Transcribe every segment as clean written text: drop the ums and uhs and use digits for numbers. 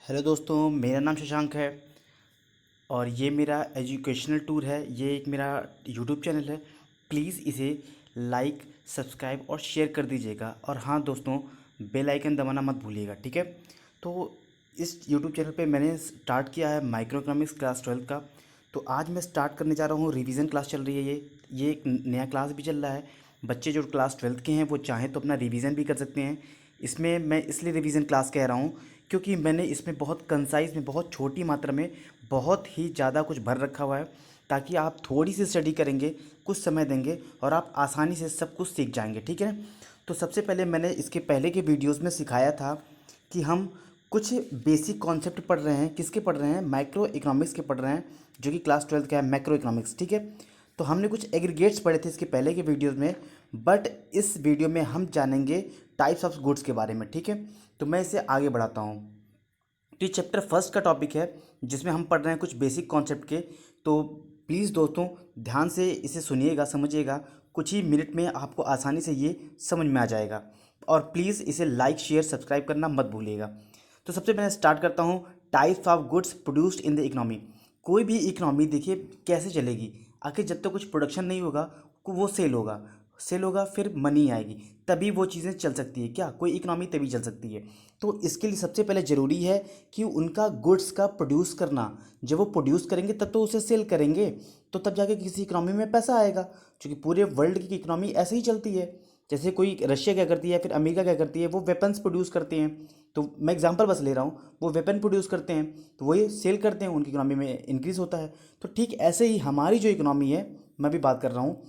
Hello दोस्तों, मेरा नाम शशांक है और ये मेरा एजुकेशनल टूर है। ये एक मेरा यूट्यूब चैनल है। प्लीज़ इसे लाइक, सब्सक्राइब और शेयर कर दीजिएगा। और हाँ दोस्तों, बेल आइकन दबाना मत भूलिएगा, ठीक है। तो इस यूट्यूब चैनल पे मैंने स्टार्ट किया है माइक्रो इकोनॉमिक्स क्लास 12 का। तो आज मैं स्टार्ट करने जा रहा हूँ। रिवीजन क्लास चल रही है। ये एक नया क्लास भी चल रहा है। बच्चे जो क्लास 12 के हैं वो चाहें तो अपना रिवीजन भी कर सकते हैं। इसमें मैं इसलिए रिवीजन क्लास कह रहा हूँ क्योंकि मैंने इसमें बहुत कंसाइज में, बहुत छोटी मात्रा में, बहुत ही ज़्यादा कुछ भर रखा हुआ है, ताकि आप थोड़ी सी स्टडी करेंगे, कुछ समय देंगे और आप आसानी से सब कुछ सीख जाएंगे, ठीक है। तो सबसे पहले मैंने इसके पहले के वीडियोस में सिखाया था कि हम कुछ बेसिक कॉन्सेप्ट पढ़ रहे हैं। किसके पढ़ रहे हैं? माइक्रो इकोनॉमिक्स के पढ़ रहे हैं, जो कि क्लास 12 का है, मैक्रो इकोनॉमिक्स, ठीक है। तो हमने कुछ एग्रीगेट्स पढ़े थे इसके पहले के वीडियोस में, बट इस वीडियो में हम जानेंगे टाइप्स ऑफ गुड्स के बारे में, ठीक है। तो मैं इसे आगे बढ़ाता हूँ। तो ये चैप्टर फर्स्ट का टॉपिक है, जिसमें हम पढ़ रहे हैं कुछ बेसिक कॉन्सेप्ट के। तो प्लीज़ दोस्तों, ध्यान से इसे सुनिएगा, समझिएगा। कुछ ही मिनट में आपको आसानी से ये समझ में आ जाएगा। और प्लीज़ इसे लाइक, शेयर, सब्सक्राइब करना मत भूलिएगा। तो सबसे पहले स्टार्ट करता हूँ। Types of goods produced in the economy. कोई भी इकोनॉमी देखिए कैसे चलेगी। आखिर जब तक कुछ प्रोडक्शन नहीं होगा, वो सेल होगा। सेल होगा फिर मनी आएगी, तभी वो चीज़ें चल सकती है। क्या कोई इकोनॉमी तभी चल सकती है। तो इसके लिए सबसे पहले ज़रूरी है कि उनका गुड्स का प्रोड्यूस करना। जब वो प्रोड्यूस करेंगे तब तो उसे सेल करेंगे, तो तब जाके किसी इकोनॉमी में पैसा आएगा। क्योंकि पूरे वर्ल्ड की इकोनॉमी ऐसे ही चलती है। जैसे कोई रशिया क्या करती है, फिर अमेरिका क्या करती है, वो वेपन्स प्रोड्यूस करते हैं। तो मैं एग्जांपल बस ले रहा हूँ, वो वेपन प्रोड्यूस करते हैं तो वही सेल करते हैं, उनकी इकोनॉमी में इंक्रीज़ होता है। तो ठीक ऐसे ही हमारी जो इकोनॉमी है, मैं भी बात कर रहा हूँ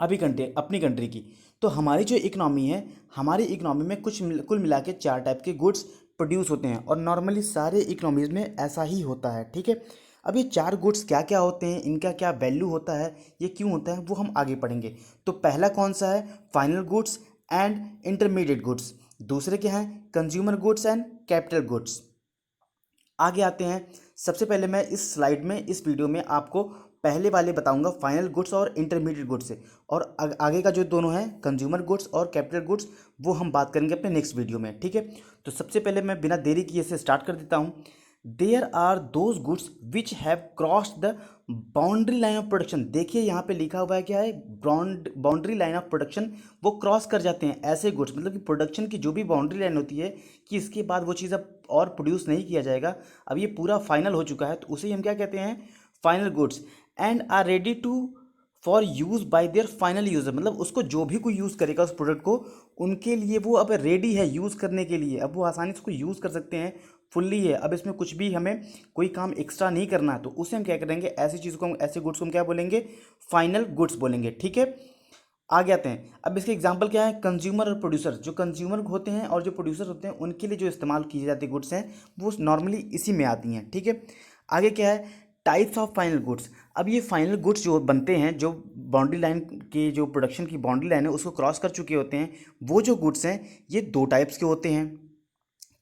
अभी अपनी कंट्री की। तो हमारी जो इकनॉमी है, हमारी इकनॉमी में कुल मिला के 4 टाइप के गुड्स प्रोड्यूस होते हैं, और नॉर्मली सारे इकनॉमीज़ में ऐसा ही होता है, ठीक है। अब ये 4 गुड्स क्या क्या होते हैं, इनका क्या वैल्यू होता है, ये क्यों होता है, वो हम आगे पढ़ेंगे। तो पहला कौन सा है? Final goods and intermediate goods. दूसरे क्या हैं? Consumer goods and capital goods. आगे आते हैं। सबसे पहले मैं इस स्लाइड में, इस वीडियो में आपको पहले वाले बताऊंगा, फाइनल गुड्स और इंटरमीडिएट गुड्स से। और आगे का जो दोनों हैं, कंज्यूमर गुड्स और कैपिटल गुड्स, वो हम बात करेंगे अपने नेक्स्ट वीडियो में, ठीक है। तो सबसे पहले मैं बिना देरी किए से स्टार्ट कर देता हूँ। There are those goods which have crossed the boundary line of production. देखिए यहाँ पे लिखा हुआ है, क्या है? Boundary line of production. वो क्रॉस कर जाते हैं ऐसे गुड्स, मतलब कि प्रोडक्शन की जो भी बाउंड्री लाइन होती है, कि इसके बाद वो चीज़ अब और प्रोड्यूस नहीं किया जाएगा, अब ये पूरा फाइनल हो चुका है, तो उसे हम क्या कहते हैं? Final goods. And are ready to for use by their final user. मतलब उसको जो भी कोई यूज़ करेगा उस प्रोडक्ट को, उनके लिए वो अब रेडी है यूज़ करने के लिए। अब वो आसानी से उसको यूज़ कर सकते हैं, फुल्ली है। अब इसमें कुछ भी हमें कोई काम एक्स्ट्रा नहीं करना है, तो उसे हम क्या करेंगे? ऐसी चीज़ को हम, ऐसे गुड्स को हम क्या बोलेंगे? फाइनल गुड्स बोलेंगे, ठीक है। आगे आते हैं। अब इसके एग्जांपल क्या है? कंज्यूमर और प्रोड्यूसर। जो कंज्यूमर होते हैं और जो प्रोड्यूसर होते हैं, उनके लिए जो इस्तेमाल की जाती गुड्स हैं, वो नॉर्मली इसी में आती हैं, ठीक है। आगे क्या है? Types of final goods. अब ये फाइनल गुड्स जो बनते हैं, जो बाउंड्री लाइन के, जो प्रोडक्शन की बाउंड्री लाइन है उसको क्रॉस कर चुके होते हैं, वो जो गुड्स हैं, ये 2 टाइप्स के होते हैं,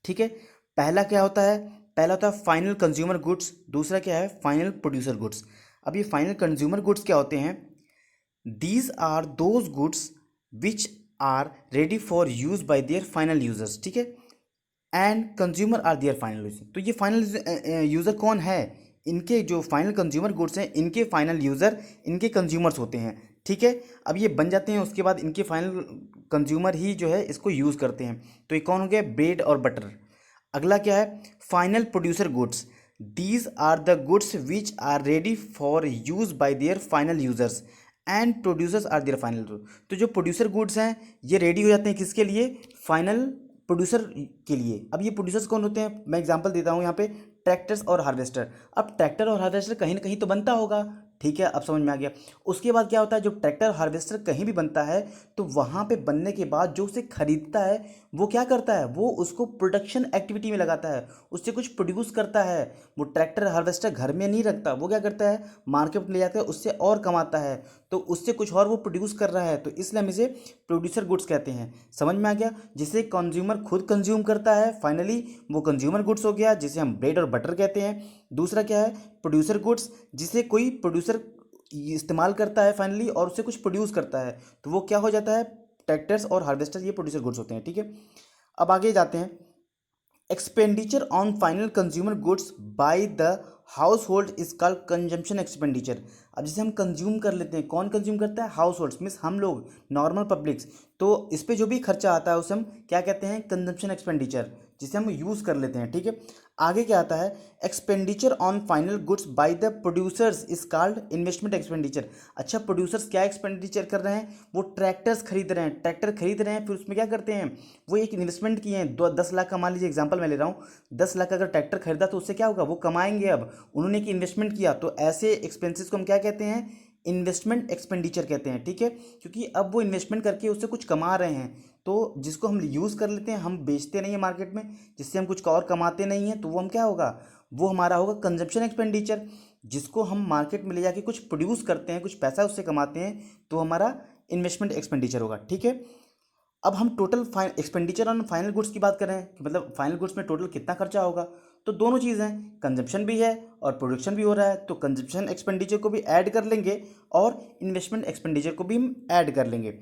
ठीक है। पहला क्या होता है? पहला होता है फाइनल कंज्यूमर गुड्स। दूसरा क्या है? Final producer goods. अब ये फाइनल कंज्यूमर गुड्स क्या होते हैं? These are those goods which are ready for use by their final users, ठीक है। And consumer are their final user. तो ये फाइनल यूज़र कौन है? इनके जो फाइनल कंज्यूमर गुड्स हैं, इनके फाइनल यूज़र इनके कंज्यूमर्स होते हैं, ठीक है। अब ये बन जाते हैं, उसके बाद इनके फाइनल कंज्यूमर ही जो है इसको यूज़ करते हैं। तो ये कौन हो गया? ब्रेड और बटर। अगला क्या है? Final producer goods. These are the goods which are ready for use by their final users and producers are their final. तो जो प्रोड्यूसर गुड्स हैं, ये रेडी हो जाते हैं किसके लिए? फाइनल प्रोड्यूसर के लिए। अब ये प्रोड्यूसर्स कौन होते हैं? मैं एग्जांपल देता हूँ यहाँ पे, ट्रैक्टर्स और हार्वेस्टर। अब ट्रैक्टर और हार्वेस्टर कहीं ना कहीं तो बनता होगा, ठीक है, अब समझ में आ गया। उसके बाद क्या होता है? जो ट्रैक्टर हार्वेस्टर कहीं भी बनता है, तो वहाँ पे बनने के बाद जो उसे खरीदता है, वो क्या करता है? वो उसको प्रोडक्शन एक्टिविटी में लगाता है, उससे कुछ प्रोड्यूस करता है। वो ट्रैक्टर हार्वेस्टर घर में नहीं रखता, वो क्या करता है? मार्केट में ले जाकर उससे और कमाता है, तो उससे कुछ और वो प्रोड्यूस कर रहा है, तो इसलिए हम इसे प्रोड्यूसर गुड्स कहते हैं। समझ में आ गया? जिसे कंज्यूमर खुद कंज्यूम करता है, फाइनली वो कंज्यूमर गुड्स हो गया, जिसे हम ब्रेड और बटर कहते हैं। दूसरा क्या है? प्रोड्यूसर गुड्स, जिसे कोई प्रोड्यूसर इस्तेमाल करता है फाइनली, और उससे कुछ प्रोड्यूस करता है, तो वो क्या हो जाता है? ट्रैक्टर्स और हार्वेस्टर, ये प्रोड्यूसर गुड्स होते हैं, ठीक है। अब आगे जाते हैं। Expenditure on final consumer goods by the house hold is called consumption expenditure. अब जैसे हम कंज्यूम कर लेते हैं, कौन कंज्यूम करता है? हाउस होल्ड्स, मीन्स हम लोग, नॉर्मल पब्लिक्स। तो इस पे जो भी खर्चा आता है उसे हम क्या कहते हैं? कंजम्पशन एक्सपेंडिचर, जिसे हम यूज़ कर लेते हैं। ठीक है, आगे क्या आता है? Expenditure on final goods by the producers is called investment expenditure. अच्छा, प्रोड्यूसर्स क्या एक्सपेंडिचर कर रहे हैं? वो ट्रैक्टर्स खरीद रहे हैं, ट्रैक्टर खरीद रहे हैं, फिर उसमें क्या करते हैं? वो एक इन्वेस्टमेंट किए हैं। 10 लाख का मान लीजिए, एग्जांपल मैं ले रहा हूँ, 10 लाख अगर ट्रैक्टर खरीदा तो उससे क्या होगा? वो कमाएंगे। अब उन्होंने एक इन्वेस्टमेंट किया, तो ऐसे एक्सपेंसेस को हम क्या कहते हैं? इन्वेस्टमेंट एक्सपेंडिचर कहते हैं। ठीक है, क्योंकि अब वो इन्वेस्टमेंट करके उससे कुछ कमा रहे हैं, तो जिसको हम यूज़ कर लेते हैं, हम बेचते नहीं हैं मार्केट में, जिससे हम कुछ और कमाते नहीं हैं, तो वो हम क्या होगा? वो हमारा होगा कंजप्शन एक्सपेंडिचर। जिसको हम मार्केट में ले जाके कुछ प्रोड्यूस करते हैं, कुछ पैसा उससे कमाते हैं, तो हमारा इन्वेस्टमेंट एक्सपेंडिचर होगा। ठीक है, अब हम total expenditure on final goods की बात कर रहे हैं कि मतलब फाइनल गुड्स में टोटल कितना खर्चा होगा। तो दोनों चीज़ हैं, कंजप्शन भी है और प्रोडक्शन भी हो रहा है, तो कंजप्शन एक्सपेंडिचर को भी ऐड कर लेंगे और इन्वेस्टमेंट एक्सपेंडिचर को भी हम ऐड कर लेंगे।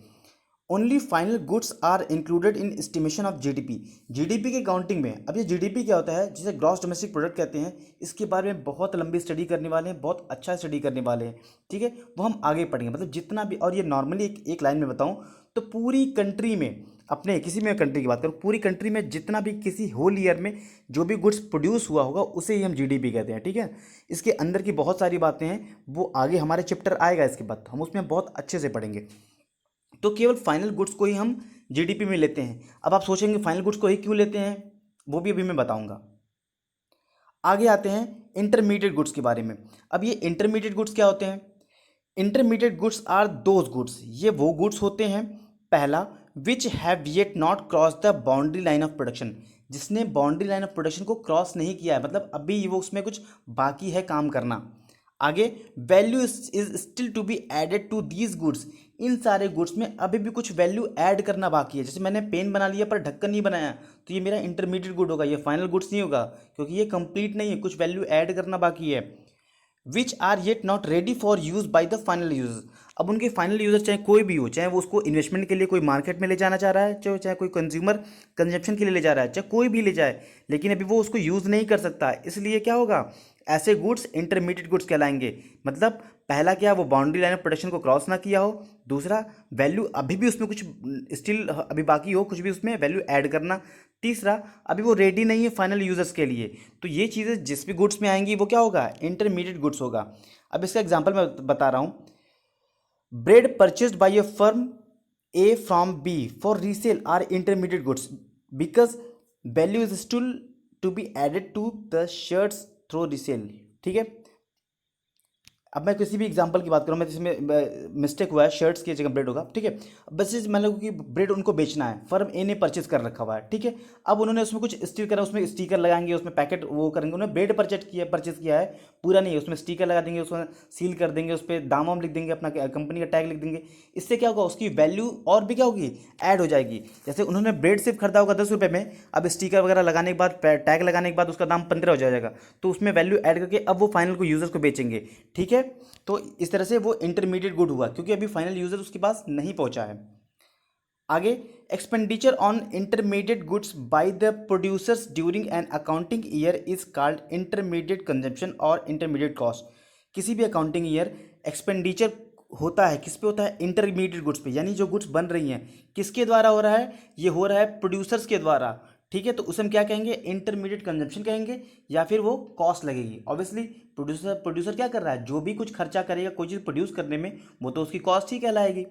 Only final goods are included in estimation of GDP. GDP के काउंटिंग में, अब ये जीडीपी क्या होता है? जिसे ग्रॉस डोमेस्टिक प्रोडक्ट कहते हैं। इसके बारे में बहुत लंबी स्टडी करने वाले हैं, बहुत अच्छा स्टडी करने वाले हैं। ठीक है, वो हम आगे पढ़ेंगे। मतलब जितना भी, और ये नॉर्मली एक लाइन में बताऊं तो पूरी कंट्री में, अपने किसी में कंट्री की बात करूँ, पूरी कंट्री में जितना भी किसी होल ईयर में जो भी गुड्स प्रोड्यूस हुआ होगा उसे ही हम जीडीपी कहते हैं। ठीक है, इसके अंदर की बहुत सारी बातें हैं, वो आगे हमारे चैप्टर आएगा इसके बाद, हम उसमें बहुत अच्छे से पढ़ेंगे। तो केवल फाइनल गुड्स को ही हम जीडीपी में लेते हैं। अब आप सोचेंगे फाइनल गुड्स को ही क्यों लेते हैं, वो भी अभी मैं बताऊंगा। आगे आते हैं इंटरमीडिएट गुड्स के बारे में। अब ये इंटरमीडिएट गुड्स क्या होते हैं? Intermediate goods are those goods, ये वो गुड्स होते हैं, पहला, which have yet not cross the boundary line of production, जिसने बाउंड्री लाइन ऑफ प्रोडक्शन को क्रॉस नहीं किया है, मतलब अभी वो उसमें कुछ बाकी है काम करना। आगे, value is still to be added to these goods, इन सारे गुड्स में अभी भी कुछ वैल्यू ऐड करना बाकी है। जैसे मैंने पेन बना लिया पर ढक्कन नहीं बनाया, तो ये मेरा इंटरमीडिएट गुड होगा, ये फाइनल गुड्स नहीं होगा, क्योंकि ये कंप्लीट नहीं है, कुछ वैल्यू ऐड करना बाकी है। Which are yet not ready for use by the final user. अब उनके फाइनल यूजर चाहे कोई भी हो, चाहे वो उसको इन्वेस्टमेंट के लिए कोई मार्केट में ले जाना चाह रहा है, चाहे कोई कंज्यूमर कंजप्शन के लिए ले जा रहा है, चाहे कोई भी ले जाए, लेकिन अभी वो उसको यूज़ नहीं कर सकता, इसलिए क्या होगा? ऐसे गुड्स इंटरमीडिएट गुड्स कहलाएंगे। मतलब पहला क्या, वो बाउंड्री लाइन ऑफ प्रोडक्शन को क्रॉस ना किया हो, दूसरा वैल्यू अभी भी उसमें कुछ स्टिल अभी बाकी हो, कुछ भी उसमें वैल्यू ऐड करना, तीसरा अभी वो रेडी नहीं है फाइनल यूजर्स के लिए। तो ये चीज़ें जिस भी गुड्स में आएंगी वो क्या होगा? इंटरमीडिएट गुड्स होगा। अब इसका एग्जांपल मैं बता रहा हूँ। Bread purchased by a firm A from B for resale are intermediate goods because value is still to be added to the shirts through resale. ठीक है, अब मैं किसी भी एग्जांपल की बात करूँ, मैं जिसमें मिस्टेक हुआ है, शर्ट्स की जगह ब्रेड होगा। ठीक है, बस इस मान लो कि ब्रेड उनको बेचना है, फर्म ए ने परचेज कर रखा हुआ है। ठीक है, अब उन्होंने उसमें कुछ स्टिकर, उसमें स्टिकर लगाएंगे, उसमें पैकेट वो करेंगे, उन्होंने ब्रेड परचेज किया है, पूरा नहीं है, उसमें स्टिकर लगा देंगे, उसमें सील कर देंगे, उस पर दाम वाम लिख देंगे, अपना कंपनी का टैग लिख देंगे। इससे क्या होगा? उसकी वैल्यू और भी क्या होगी? ऐड हो जाएगी। जैसे उन्होंने ब्रेड सिर्फ खरीदा होगा 10 रुपये में, अब स्टिकर वगैरह लगाने के बाद, टैग लगाने के बाद उसका दाम 15 हो जाएगा, तो उसमें वैल्यू ऐड करके अब वो फाइनल को यूजर्स को बेचेंगे। ठीक है, तो इस तरह से वो इंटरमीडिएट गुड हुआ, क्योंकि अभी फाइनल यूजर उसके पास नहीं पहुंचा है। आगे, expenditure on intermediate goods by the producers during an accounting year is called intermediate consumption और इंटरमीडिएट कॉस्ट। किसी भी अकाउंटिंग ईयर एक्सपेंडिचर होता है, किस पे होता है? इंटरमीडिएट गुड्स पे, यानी जो गुड्स बन रही हैं, किसके द्वारा हो रहा है? ये हो रहा है प्रोड्यूसर्स के द्वारा। ठीक है, तो उसे हम क्या कहेंगे? इंटरमीडिएट कंजप्शन कहेंगे, या फिर वो कॉस्ट लगेगी। ऑब्वियसली प्रोड्यूसर क्या कर रहा है? जो भी कुछ खर्चा करेगा कोई चीज़ प्रोड्यूस करने में, वो तो उसकी कॉस्ट ही कहलाएगी।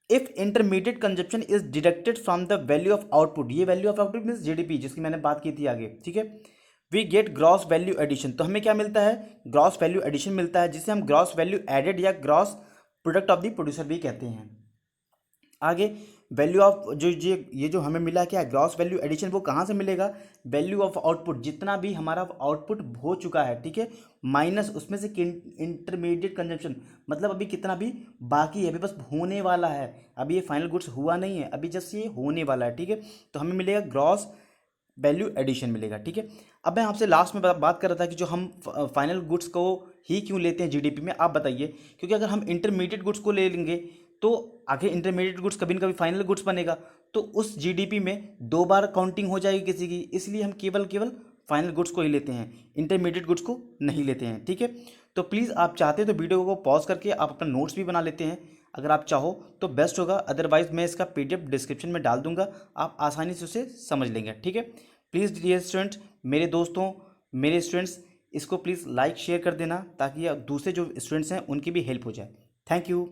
If intermediate consumption is deducted from the value of output, ये value of output means GDP, जिसकी मैंने बात की थी आगे। ठीक है, we get gross value addition, तो हमें क्या मिलता है? ग्रॉस वैल्यू एडिशन मिलता है, जिसे हम ग्रॉस वैल्यू एडेड या gross product of the producer भी कहते हैं। आगे, वैल्यू ऑफ जो ये जो हमें मिला क्या? ग्रॉस वैल्यू एडिशन, वो कहाँ से मिलेगा? वैल्यू ऑफ आउटपुट, जितना भी हमारा आउटपुट हो चुका है, ठीक है, माइनस उसमें से इंटरमीडिएट कंजप्शन, मतलब अभी कितना भी बाकी है, अभी बस होने वाला है, अभी ये फाइनल गुड्स हुआ नहीं है, अभी जस्ट ये होने वाला है। ठीक है, तो हमें मिलेगा ग्रॉस वैल्यू एडिशन मिलेगा। ठीक है, अब मैं आपसे लास्ट में बात कर रहा था कि जो हम फाइनल गुड्स को ही क्यों लेते हैं जीडीपी में, आप बताइए। क्योंकि अगर हम इंटरमीडिएट गुड्स को ले लेंगे तो आगे इंटरमीडिएट गुड्स कभी न कभी फाइनल गुड्स बनेगा, तो उस जीडीपी में 2 बार काउंटिंग हो जाएगी किसी की, इसलिए हम केवल फाइनल गुड्स को ही लेते हैं, इंटरमीडिएट गुड्स को नहीं लेते हैं। ठीक है, तो प्लीज़ आप चाहते तो वीडियो को पॉज करके आप अपना नोट्स भी बना लेते हैं, अगर आप चाहो तो बेस्ट होगा। अदरवाइज मैं इसका पीडीएफ डिस्क्रिप्शन में डाल दूंगा, आप आसानी से उसे समझ लेंगे। ठीक है, प्लीज़ डियर स्टूडेंट्स, मेरे दोस्तों, मेरे स्टूडेंट्स, इसको प्लीज़ लाइक शेयर कर देना ताकि दूसरे जो स्टूडेंट्स हैं उनकी भी हेल्प हो जाए। Thank you.